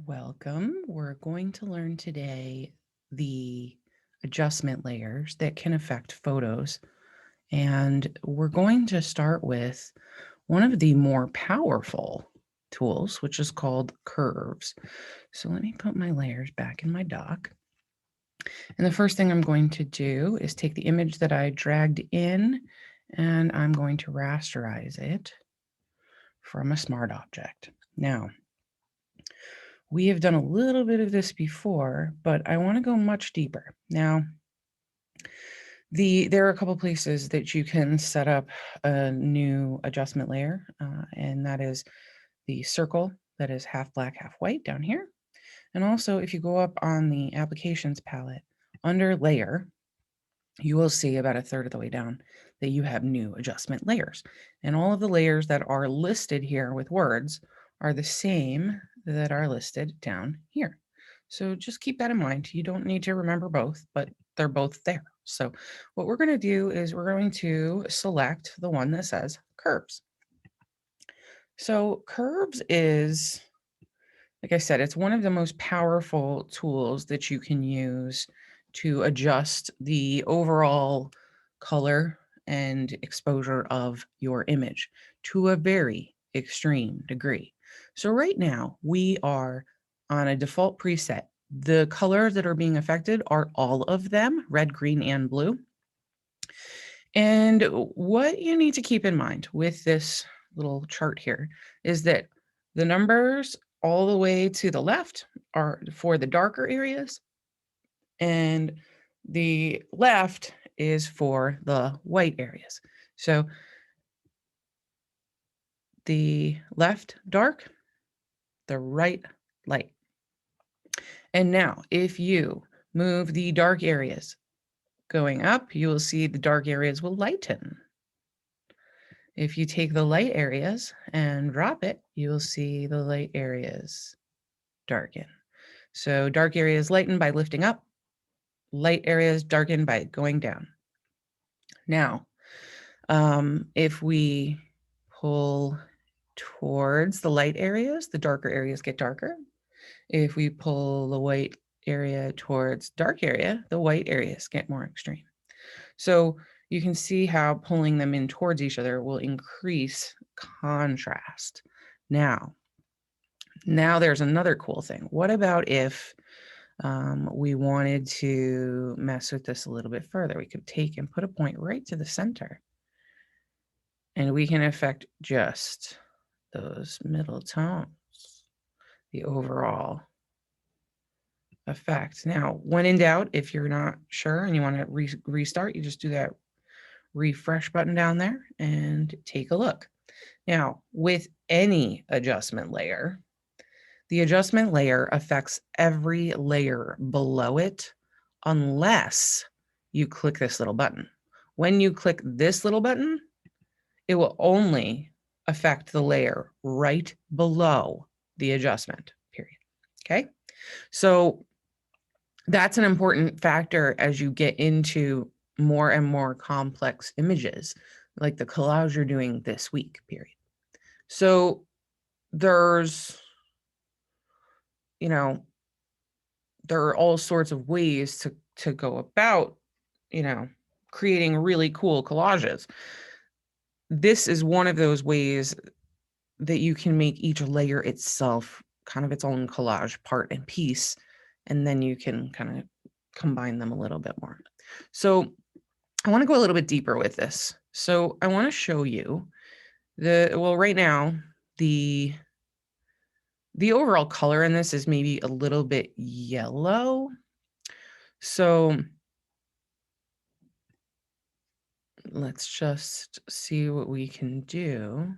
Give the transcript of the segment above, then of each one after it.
Welcome. We're going to learn today the adjustment layers that can affect photos. And we're going to start with one of the more powerful tools, which is called curves. So let me put my layers back in my dock. And the first thing I'm going to do is take the image that I dragged in and I'm going to rasterize it from a smart object. Now, we have done a little bit of this before, but I want to go much deeper. Now, there are a couple places that you can set up a new adjustment layer, and that is the circle that is half black, half white down here. And also, if you go up on the applications palette, under layer, you will see about a third of the way down that you have new adjustment layers. And all of the layers that are listed here with words are the same that are listed down here. So just keep that in mind. You don't need to remember both, but they're both there. So what we're going to do is we're going to select the one that says curves. So curves is, like I said, it's one of the most powerful tools that you can use to adjust the overall color and exposure of your image to a very extreme degree. So right now we are on a default preset. The colors that are being affected are all of them, red, green, and blue. And what you need to keep in mind with this little chart here is that the numbers all the way to the left are for the darker areas, and the left is for the white areas. So the left dark, the right light. And now if you move the dark areas going up, you will see the dark areas will lighten. If you take the light areas and drop it, you will see the light areas darken. So dark areas lighten by lifting up, light areas darken by going down. Now, if we pull towards the light areas, the darker areas get darker. If we pull the white area towards dark area, the white areas get more extreme. So you can see how pulling them in towards each other will increase contrast. Now there's another cool thing. What about if we wanted to mess with this a little bit further? We could take and put a point right to the center, and we can affect just those middle tones, the overall effect. Now, when in doubt, if you're not sure and you want to restart, you just do that refresh button down there and take a look. Now, with any adjustment layer, the adjustment layer affects every layer below it unless you click this little button. When you click this little button, it will only affect the layer right below the adjustment, period. Okay? So that's an important factor as you get into more and more complex images, like the collage you're doing this week, period. So there's, you know, there are all sorts of ways to go about, creating really cool collages. This is one of those ways that you can make each layer itself kind of its own collage part and piece, and then you can kind of combine them a little bit more. So I want to go a little bit deeper with this. So I want to show you right now, the overall color in this is maybe a little bit yellow. So let's just see what we can do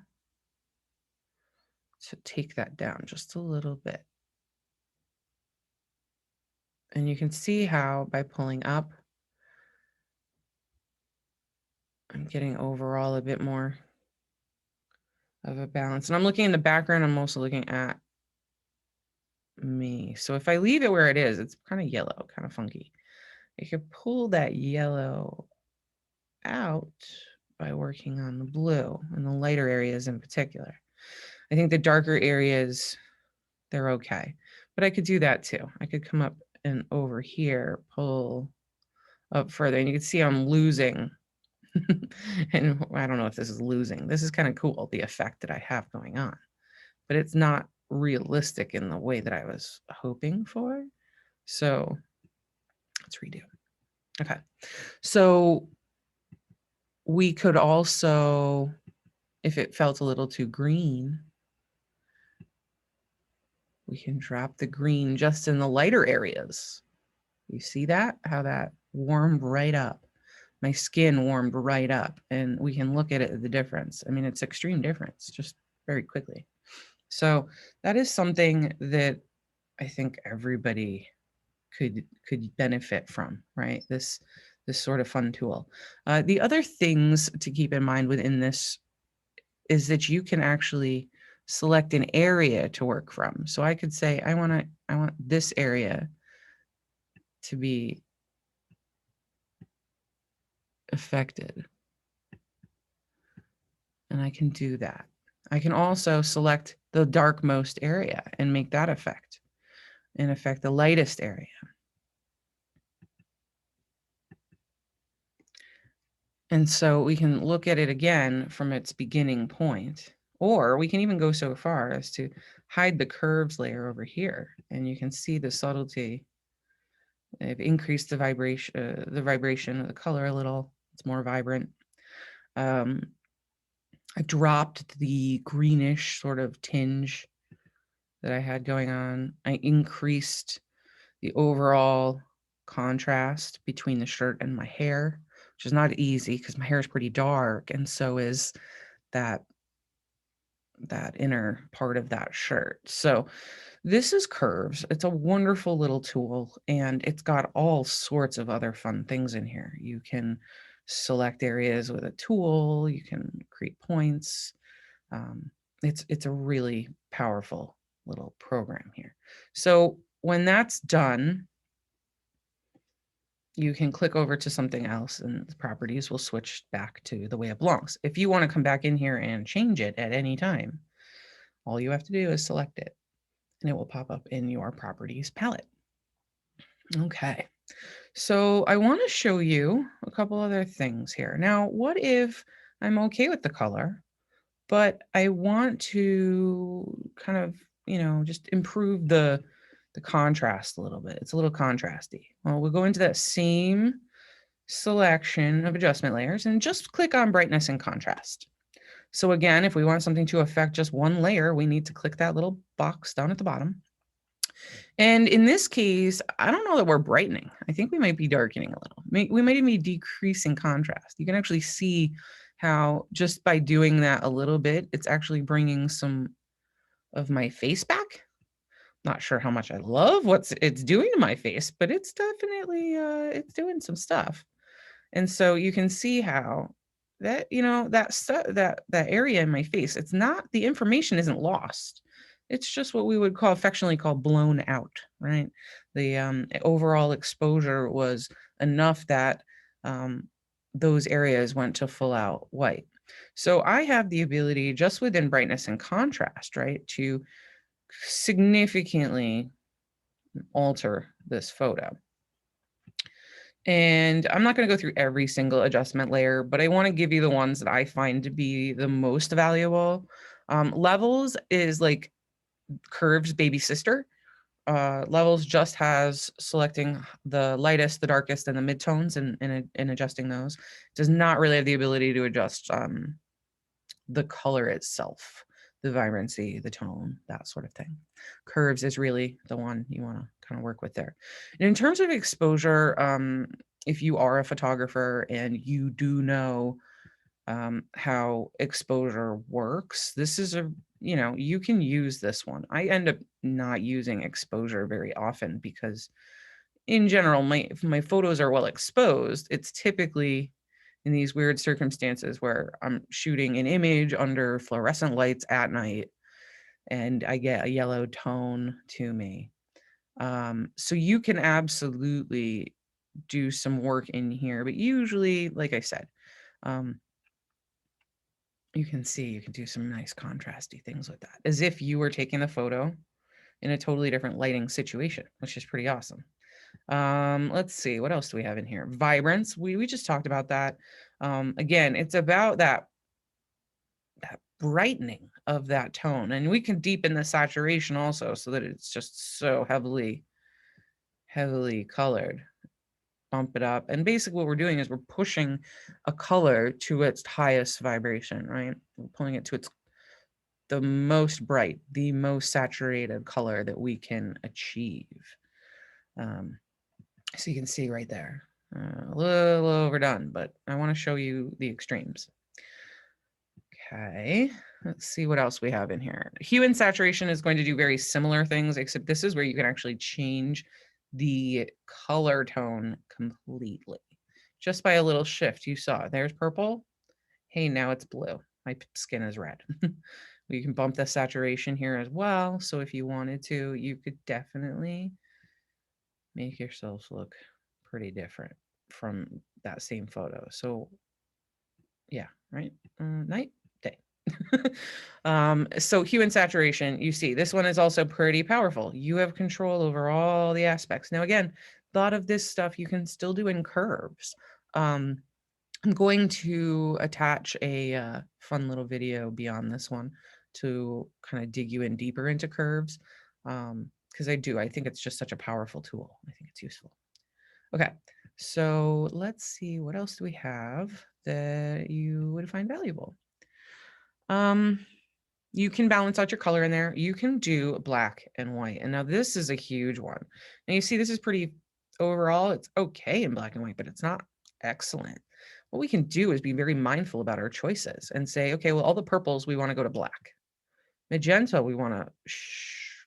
to take that down just a little bit. And you can see how by pulling up, I'm getting overall a bit more of a balance. And I'm looking in the background, I'm also looking at me. So if I leave it where it is, it's kind of yellow, kind of funky. I could pull that yellow out by working on the blue and the lighter areas in particular. I think the darker areas, they're okay. but I could do that too. I could come up and over here, pull up further, and you can see I'm losing. And I don't know if this is losing. This is kind of cool, the effect that I have going on, but it's not realistic in the way that I was hoping for. So let's redo. Okay. So we could also, if it felt a little too green, we can drop the green just in the lighter areas. You see that? How that warmed right up. My skin warmed right up, and we can look at it, the difference. I mean, it's extreme difference just very quickly. So that is something that I think everybody could benefit from, right? This sort of fun tool. The other things to keep in mind within this is that you can actually select an area to work from. So I could say, I want this area to be affected. And I can do that. I can also select the darkmost area and make that affect and affect the lightest area. And so we can look at it again from its beginning point, or we can even go so far as to hide the curves layer over here. And you can see the subtlety. I've increased the vibration of the color a little. It's more vibrant. I dropped the greenish sort of tinge that I had going on. I increased the overall contrast between the shirt and my hair, which is not easy because my hair is pretty dark, and so is that inner part of that shirt. So this is Curves. It's a wonderful little tool, and it's got all sorts of other fun things in here. You can select areas with a tool. You can create points. It's a really powerful little program here. So when that's done, you can click over to something else and the properties will switch back to the way it belongs. If you want to come back in here and change it at any time, all you have to do is select it and it will pop up in your properties palette. Okay, so I want to show you a couple other things here. Now, what if I'm okay with the color, but I want to kind of, just improve the contrast a little bit. It's a little contrasty. Well, we'll go into that same selection of adjustment layers and just click on brightness and contrast. So again, if we want something to affect just one layer, we need to click that little box down at the bottom. And in this case, I don't know that we're brightening. I think we might be darkening a little. We might even be decreasing contrast. You can actually see how just by doing that a little bit, it's actually bringing some of my face back. Not sure how much I love what it's doing to my face, but it's definitely, it's doing some stuff. And so you can see how that, that stuff, that area in my face, it's not, the information isn't lost. It's just what we would call affectionately called blown out, right? The overall exposure was enough that those areas went to full out white. So I have the ability just within brightness and contrast, right, to significantly alter this photo. And I'm not going to go through every single adjustment layer, but I want to give you the ones that I find to be the most valuable. Levels is like Curves' baby sister. Levels just has selecting the lightest, the darkest, and the midtones and adjusting those. Does not really have the ability to adjust the color itself, the vibrancy, the tone, that sort of thing. Curves is really the one you want to kind of work with there. And in terms of exposure, if you are a photographer and you do know how exposure works, this is you can use this one. I end up not using exposure very often because in general, if my photos are well exposed, it's typically in these weird circumstances where I'm shooting an image under fluorescent lights at night and I get a yellow tone to me. So you can absolutely do some work in here, but usually, like I said, you can do some nice contrasty things with that, as if you were taking the photo in a totally different lighting situation, which is pretty awesome. Let's see, what else do we have in here? Vibrance, we just talked about that. Again, it's about that brightening of that tone, and we can deepen the saturation also so that it's just so heavily colored. Bump it up, and basically what we're doing is we're pushing a color to its highest vibration, right? We're pulling it to its the most bright, the most saturated color that we can achieve. So you can see right there, a little overdone, but I want to show you the extremes. Okay, let's see what else we have in here. Hue and saturation is going to do very similar things, except this is where you can actually change the color tone completely. Just by a little shift. You saw, there's purple. Hey, now it's blue. My skin is red. We can bump the saturation here as well. So if you wanted to, you could definitely make yourselves look pretty different from that same photo. So yeah, right? Night, day. So hue and saturation, you see, this one is also pretty powerful. You have control over all the aspects. Now, again, a lot of this stuff you can still do in curves. I'm going to attach a fun little video beyond this one to kind of dig you in deeper into curves, because I think it's just such a powerful tool. I think it's useful. Okay, so let's see, what else do we have that you would find valuable? You can balance out your color in there. You can do black and white. And now this is a huge one. And you see, this is pretty, overall, it's okay in black and white, but it's not excellent. What we can do is be very mindful about our choices and say, okay, well, all the purples, we want to go to black. Magenta, we want to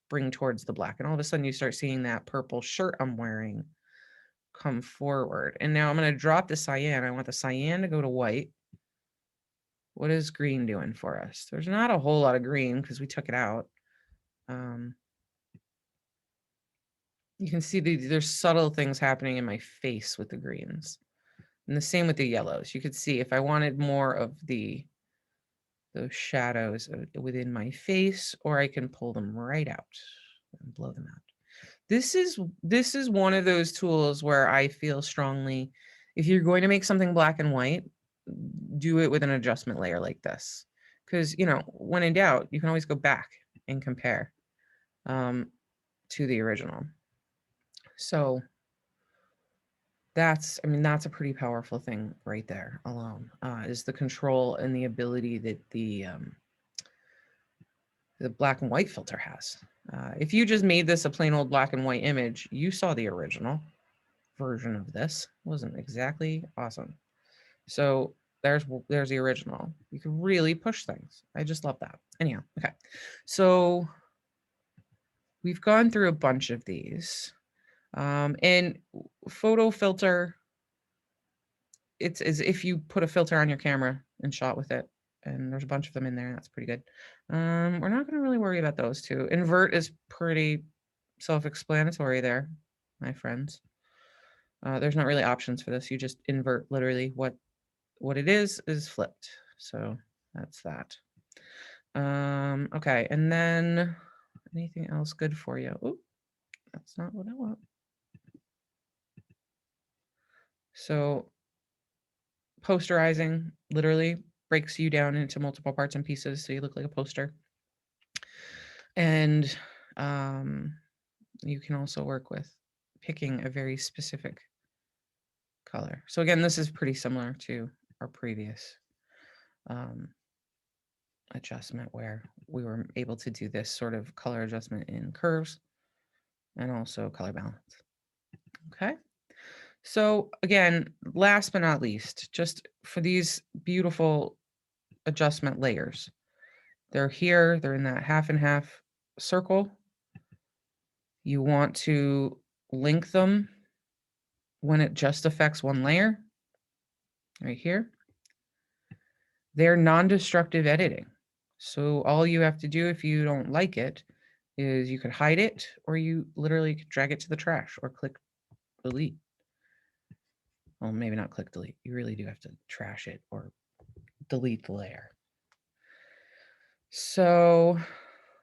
bring towards the black. And all of a sudden you start seeing that purple shirt I'm wearing come forward. And now I'm going to drop the cyan. I want the cyan to go to white. What is green doing for us? There's not a whole lot of green because we took it out. You can see there's subtle things happening in my face with the greens. And the same with the yellows. You could see if I wanted more of those shadows within my face, or I can pull them right out and blow them out. This is one of those tools where I feel strongly, if you're going to make something black and white, do it with an adjustment layer like this. Because, when in doubt, you can always go back and compare to the original. So that's a pretty powerful thing right there alone, is the control and the ability that the black and white filter has. If you just made this a plain old black and white image, you saw the original version of this. Wasn't exactly awesome. So there's the original. You can really push things. I just love that. Anyhow, okay. So we've gone through a bunch of these. And photo filter, it's as if you put a filter on your camera and shot with it. And there's a bunch of them in there. That's pretty good. We're not going to really worry about those two. Invert is pretty self-explanatory there, my friends. There's not really options for this. You just invert literally what it is flipped. So that's that. Okay, and then anything else good for you? Oh, that's not what I want. So posterizing literally breaks you down into multiple parts and pieces so you look like a poster. And you can also work with picking a very specific color. So again, this is pretty similar to our previous adjustment where we were able to do this sort of color adjustment in curves and also color balance. Okay. So again, last but not least, just for these beautiful adjustment layers, they're here, they're in that half and half circle. You want to link them when it just affects one layer, right here. They're non-destructive editing. So all you have to do if you don't like it is you could hide it, or you literally could drag it to the trash or click delete. Well, maybe not click delete. You really do have to trash it or delete the layer. So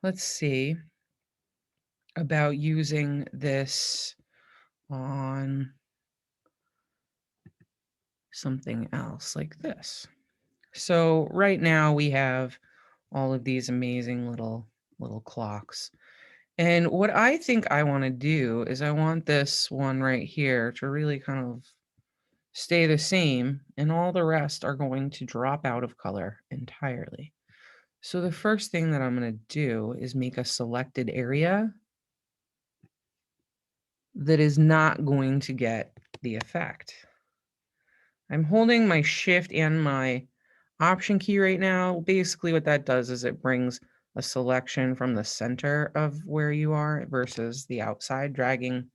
let's see. about using this on something else like this. So right now we have all of these amazing little clocks. And what I think I want to do is I want this one right here to really kind of stay the same, and all the rest are going to drop out of color entirely. So the first thing that I'm going to do is make a selected area that is not going to get the effect. I'm holding my shift and my option key right now. Basically what that does is it brings a selection from the center of where you are versus the outside, dragging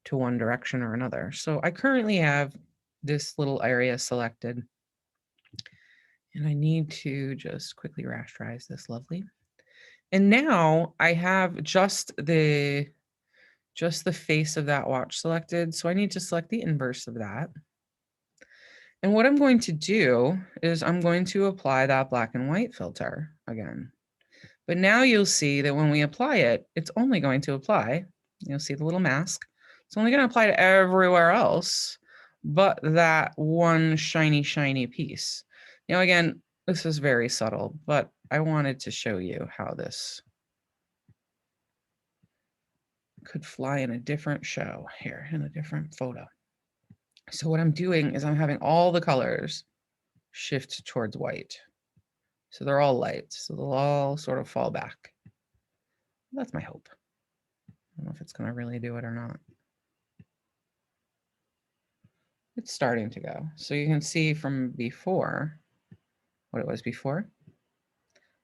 to one direction or another. So I currently have this little area selected, and I need to just quickly rasterize this lovely. And now I have just the face of that watch selected. So I need to select the inverse of that. And what I'm going to do is I'm going to apply that black and white filter again. But now you'll see that when we apply it, it's only going to apply, you'll see the little mask. It's only going to apply to everywhere else but that one shiny, shiny piece. Now, again, this is very subtle, but I wanted to show you how this could fly in a different show here, in a different photo. So what I'm doing is I'm having all the colors shift towards white. So they're all light, so they'll all sort of fall back. That's my hope. I don't know if it's going to really do it or not. It's starting to go. So you can see from before, what it was before,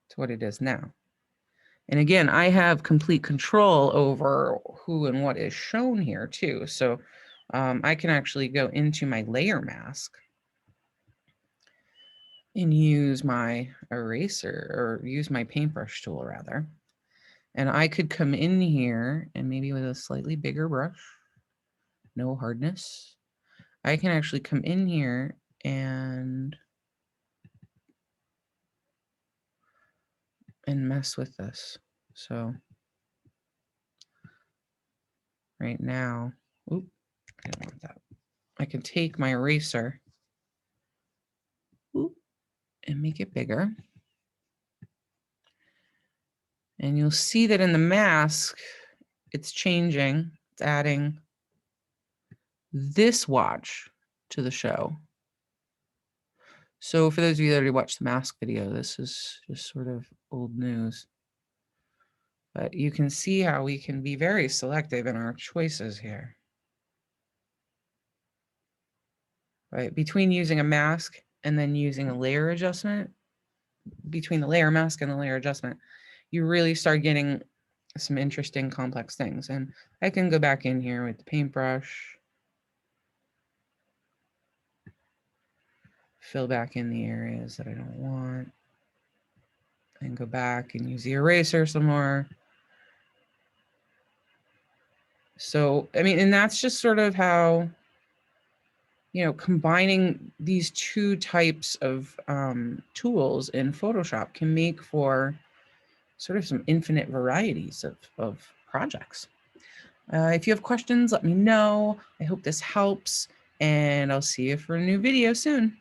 to what it is now. And again, I have complete control over who and what is shown here too. So I can actually go into my layer mask and use my eraser, or use my paintbrush tool rather. And I could come in here and maybe with a slightly bigger brush, no hardness, I can actually come in here and mess with this. So right now, oop, I don't want that. I can take my eraser, oop, and make it bigger. And you'll see that in the mask, it's changing. It's adding this watch to the show. So for those of you that already watched the mask video, this is just sort of old news. But you can see how we can be very selective in our choices here. Right? Between using a mask and then using a layer adjustment, between the layer mask and the layer adjustment, you really start getting some interesting complex things. And I can go back in here with the paintbrush, fill back in the areas that I don't want, and go back and use the eraser some more. So, I mean, and that's just sort of how, you know, combining these two types of tools in Photoshop can make for sort of some infinite varieties of projects. If you have questions, let me know. I hope this helps, and I'll see you for a new video soon.